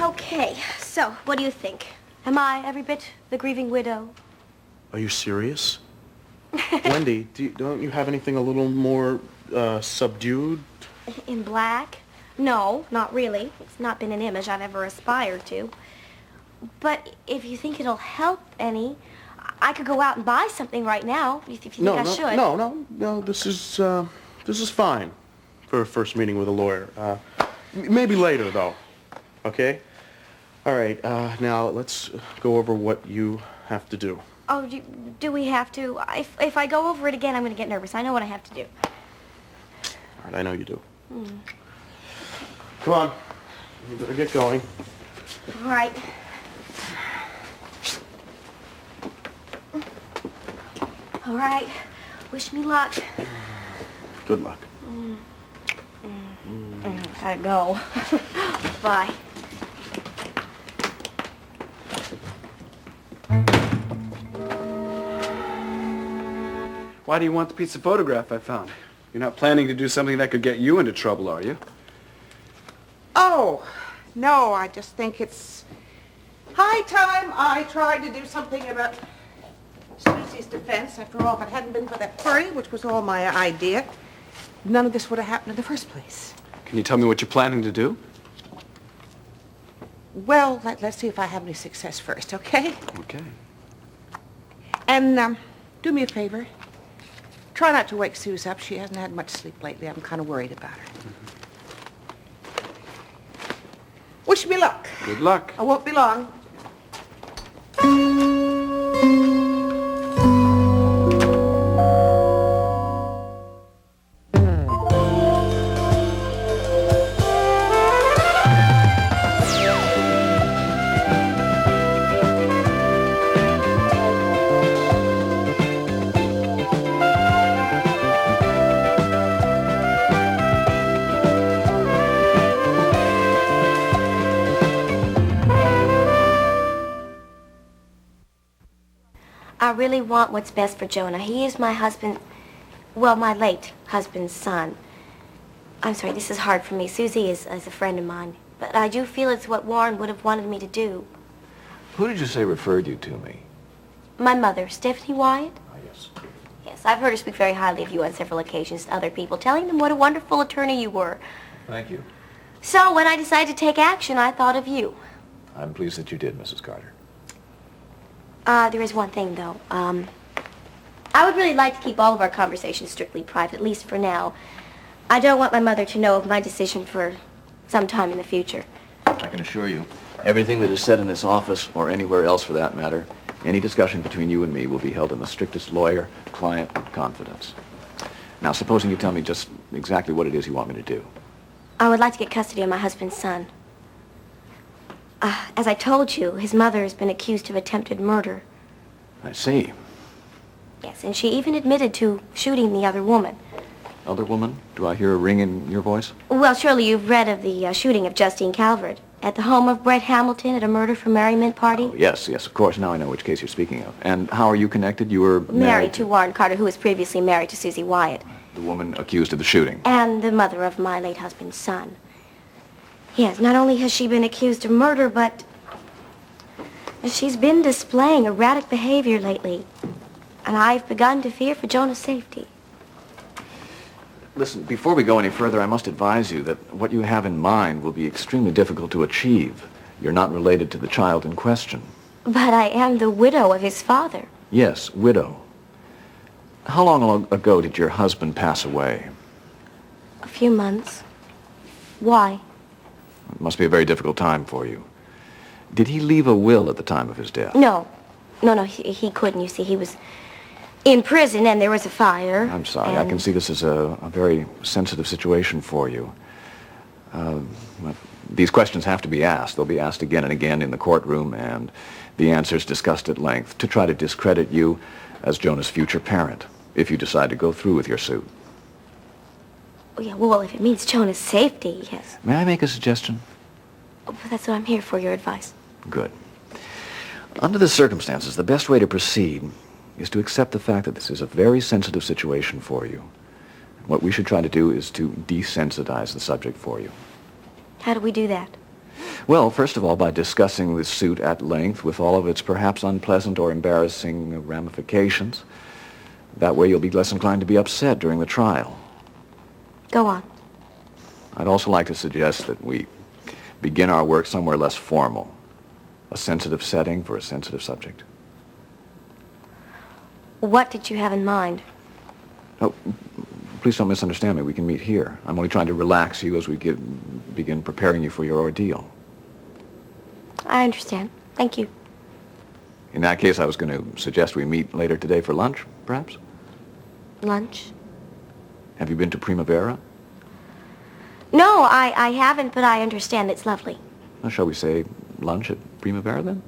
Okay, so what do you think? Am I every bit the grieving widow? Are you serious? Wendy, don't you have anything a little more subdued? In black? No, not really. It's not been an image I've ever aspired to. But if you think it'll help any, I could go out and buy something right now, if you think I should. No, this is fine for a first meeting with a lawyer. Maybe later, though. Okay? All right, now let's go over what you have to do. Oh, do we have to? If I go over it again, I'm going to get nervous. I know what I have to do. All right, I know you do. Come on. You better get going. All right. All right. Wish me luck. Good luck. Gotta go. Bye. Why do you want the piece of photograph I found? You're not planning to do something that could get you into trouble, are you? Oh, no, I just think it's high time I tried to do something about Suzi's defense. After all, if it hadn't been for that furry, which was all my idea, none of this would have happened in the first place. Can you tell me what you're planning to do? Well, let's see if I have any success first, okay? Okay. And do me a favor. Try not to wake Suze up. She hasn't had much sleep lately. I'm kind of worried about her. Wish me luck. Good luck. I won't be long. I really want what's best for Jonah. He is my husband, well, my late husband's son. I'm sorry, this is hard for me. Suzi is a friend of mine. But I do feel it's what Warren would have wanted me to do. Who did you say referred you to me? My mother, Stephanie Wyatt. Ah, yes. Yes, I've heard her speak very highly of you on several occasions to other people, telling them what a wonderful attorney you were. Thank you. So when I decided to take action, I thought of you. I'm pleased that you did, Mrs. Carter. There is one thing, though. I would really like to keep all of our conversations strictly private, at least for now. I don't want my mother to know of my decision for some time in the future. I can assure you, everything that is said in this office, or anywhere else for that matter, any discussion between you and me will be held in the strictest lawyer-client confidence. Now, supposing you tell me just exactly what it is you want me to do. I would like to get custody of my husband's son. As I told you, his mother has been accused of attempted murder. I see. Yes, and she even admitted to shooting the other woman. Other woman? Do I hear a ring in your voice? Well, surely you've read of the shooting of Justine Calvert at the home of Brett Hamilton at a murder for merriment party. Oh, yes, of course. Now I know which case you're speaking of. And how are you connected? You were married to Warren Carter, who was previously married to Suzi Wyatt. The woman accused of the shooting. And the mother of my late husband's son. Yes, not only has she been accused of murder, but she's been displaying erratic behavior lately. And I've begun to fear for Jonah's safety. Listen, before we go any further, I must advise you that what you have in mind will be extremely difficult to achieve. You're not related to the child in question. But I am the widow of his father. Yes, widow. How long ago did your husband pass away? A few months. Why? It must be a very difficult time for you. Did he leave a will at the time of his death? No, he couldn't, you see. He was in prison and there was a fire. I'm sorry, I can see this as a very sensitive situation for you. These questions have to be asked. They'll be asked again and again in the courtroom, and the answers discussed at length to try to discredit you as Jonah's future parent, if you decide to go through with your suit. Oh, yeah, well, if it means Jonah's safety, yes. May I make a suggestion? Oh, that's what I'm here for, your advice. Good. Under the circumstances, the best way to proceed is to accept the fact that this is a very sensitive situation for you. What we should try to do is to desensitize the subject for you. How do we do that? Well, first of all, by discussing the suit at length with all of its perhaps unpleasant or embarrassing ramifications. That way you'll be less inclined to be upset during the trial. Go on. I'd also like to suggest that we begin our work somewhere less formal. A sensitive setting for a sensitive subject. What did you have in mind? Oh, please don't misunderstand me. We can meet here. I'm only trying to relax you as we begin preparing you for your ordeal. I understand. Thank you. In that case, I was going to suggest we meet later today for lunch, perhaps? Lunch? Have you been to Prima Vera? No, I haven't, but I understand. It's lovely. Well, shall we say lunch at Prima Vera, then?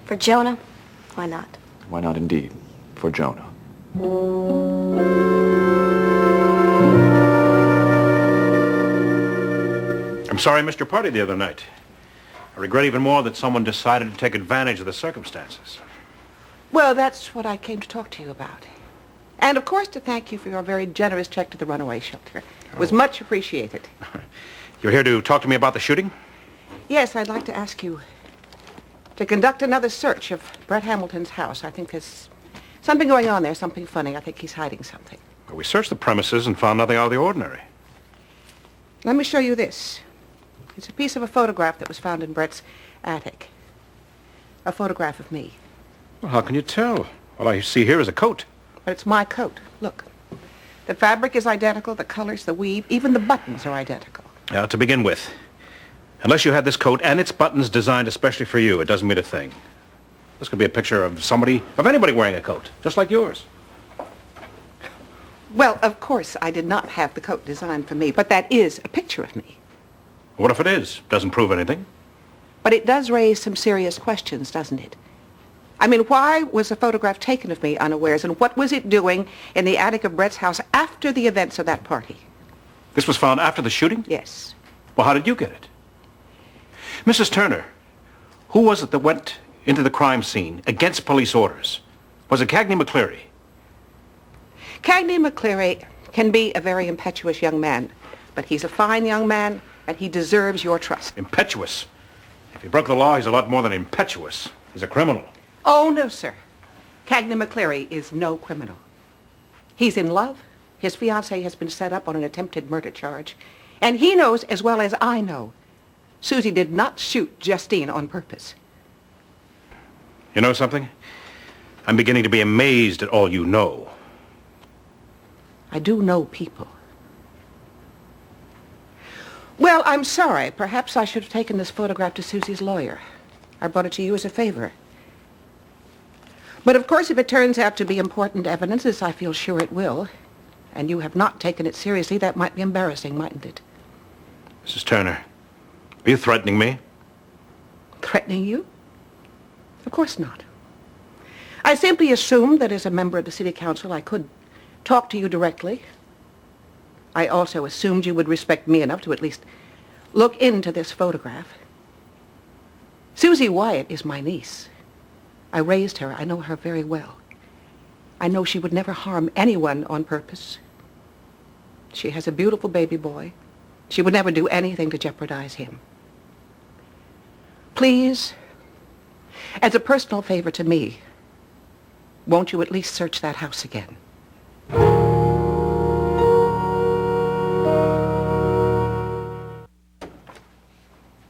For Jonah? Why not? Why not, indeed, for Jonah. I'm sorry I missed your party the other night. I regret even more that someone decided to take advantage of the circumstances. Well, that's what I came to talk to you about. And, of course, to thank you for your very generous check to the runaway shelter. It was much appreciated. You're here to talk to me about the shooting? Yes, I'd like to ask you to conduct another search of Brett Hamilton's house. I think there's something going on there, something funny. I think he's hiding something. Well, we searched the premises and found nothing out of the ordinary. Let me show you this. It's a piece of a photograph that was found in Brett's attic. A photograph of me. Well, how can you tell? All I see here is a coat. But it's my coat. Look. The fabric is identical, the colors, the weave, even the buttons are identical. Now, to begin with, unless you had this coat and its buttons designed especially for you, it doesn't mean a thing. This could be a picture of anybody wearing a coat, just like yours. Well, of course, I did not have the coat designed for me, but that is a picture of me. What if it is? Doesn't prove anything. But it does raise some serious questions, doesn't it? I mean, why was a photograph taken of me unawares, and what was it doing in the attic of Brett's house after the events of that party? This was found after the shooting? Yes. Well, how did you get it? Mrs. Turner, who was it that went into the crime scene against police orders? Was it Cagney McCleary? Cagney McCleary can be a very impetuous young man, but he's a fine young man, and he deserves your trust. Impetuous? If he broke the law, he's a lot more than impetuous. He's a criminal. Oh, no, sir. Cagney McCleary is no criminal. He's in love. His fiancée has been set up on an attempted murder charge. And he knows as well as I know, Suzi did not shoot Justine on purpose. You know something? I'm beginning to be amazed at all you know. I do know people. Well, I'm sorry. Perhaps I should have taken this photograph to Suzi's lawyer. I brought it to you as a favor. But of course, if it turns out to be important evidence, as I feel sure it will, and you have not taken it seriously, that might be embarrassing, mightn't it? Mrs. Turner, are you threatening me? Threatening you? Of course not. I simply assumed that as a member of the City Council, I could talk to you directly. I also assumed you would respect me enough to at least look into this photograph. Suzi Wyatt is my niece. I raised her. I know her very well. I know she would never harm anyone on purpose. She has a beautiful baby boy. She would never do anything to jeopardize him. Please, as a personal favor to me, won't you at least search that house again?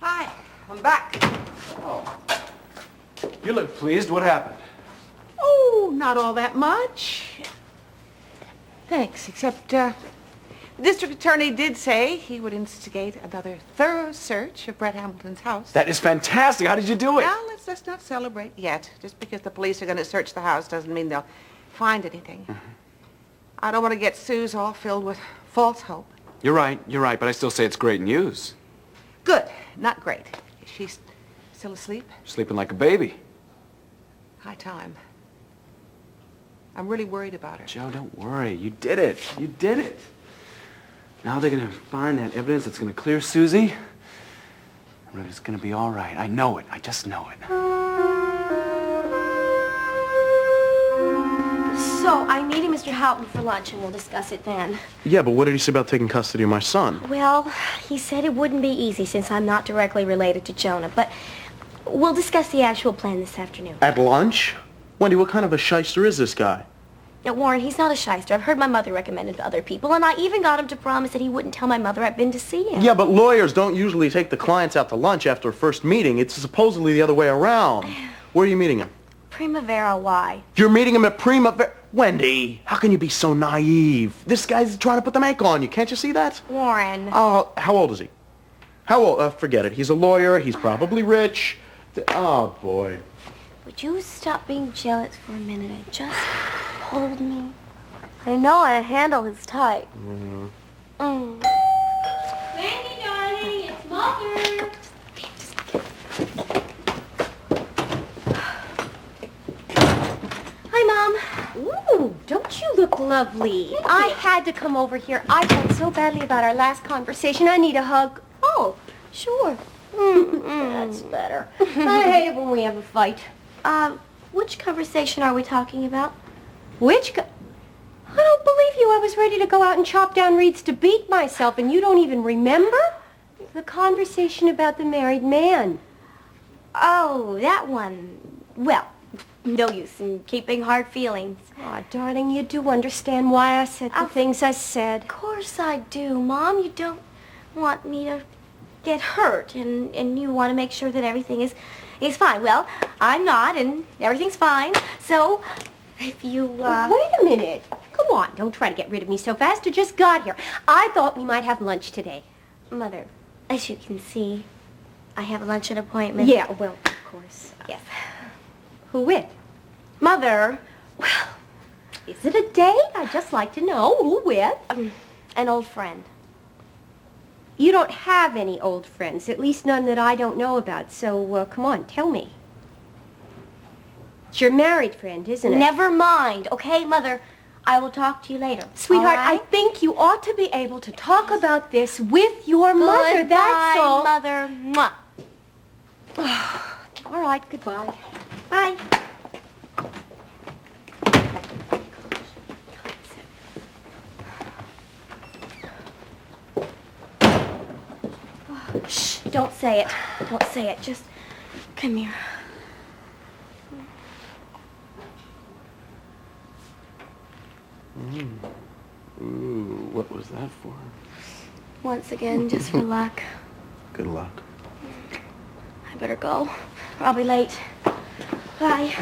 Hi, I'm back. You look pleased. What happened? Oh, not all that much. Thanks, except, the district attorney did say he would instigate another thorough search of Brett Hamilton's house. That is fantastic. How did you do it? Now, let's not celebrate yet. Just because the police are going to search the house doesn't mean they'll find anything. I don't want to get Suze all filled with false hope. You're right, but I still say it's great news. Good, not great. Is she still asleep? Sleeping like a baby. High time. I'm really worried about her. Joe, don't worry. You did it. You did it. Now they're going to find that evidence that's going to clear Suzi. And it's going to be all right. I know it. I just know it. So, I'm meeting Mr. Houghton for lunch, and we'll discuss it then. Yeah, but what did he say about taking custody of my son? Well, he said it wouldn't be easy since I'm not directly related to Jonah, but we'll discuss the actual plan this afternoon. At lunch? Wendy, what kind of a shyster is this guy? Now, Warren, he's not a shyster. I've heard my mother recommend him to other people, and I even got him to promise that he wouldn't tell my mother I've been to see him. Yeah, but lawyers don't usually take the clients out to lunch after a first meeting. It's supposedly the other way around. Where are you meeting him? Prima Vera, why? You're meeting him at Prima Vera... Wendy, how can you be so naive? This guy's trying to put the make on you. Can't you see that? Warren. Oh, how old is he? How old? Forget it. He's a lawyer. He's probably rich. Oh, boy. Would you stop being jealous for a minute and just hold me? I know I handle is tight. Wendy, darling, it's Mother. Hi, Mom. Ooh, don't you look lovely? I had to come over here. I felt so badly about our last conversation. I need a hug. Oh, sure. That's better. I hate it when we have a fight. Which conversation are we talking about? I don't believe you. I was ready to go out and chop down reeds to beat myself, and you don't even remember? The conversation about the married man. Oh, that one. Well, no use in keeping hard feelings. Aw, darling, you do understand why I said the things I said. Of course I do, Mom. You don't want me to get hurt, and you want to make sure that everything is fine. Well, I'm not, and everything's fine. So, if you, Wait a minute. Come on, don't try to get rid of me so fast. I just got here. I thought we might have lunch today. Mother, as you can see, I have a luncheon appointment. Yeah, well, of course. Yes. Who with? Mother, Well, is it a date? I'd just like to know. Who with? an old friend. You don't have any old friends, at least none that I don't know about. So, come on, tell me. It's your married friend, isn't it? Never mind, okay, Mother? I will talk to you later. Sweetheart, all I right? think you ought to be able to talk about this with your mother, that's all. Mother. Mwah. All right, goodbye. Bye. Shh, don't say it. Don't say it. Just come here. Ooh, what was that for? Once again, just for luck. Good luck. I better go. Or I'll be late. Bye.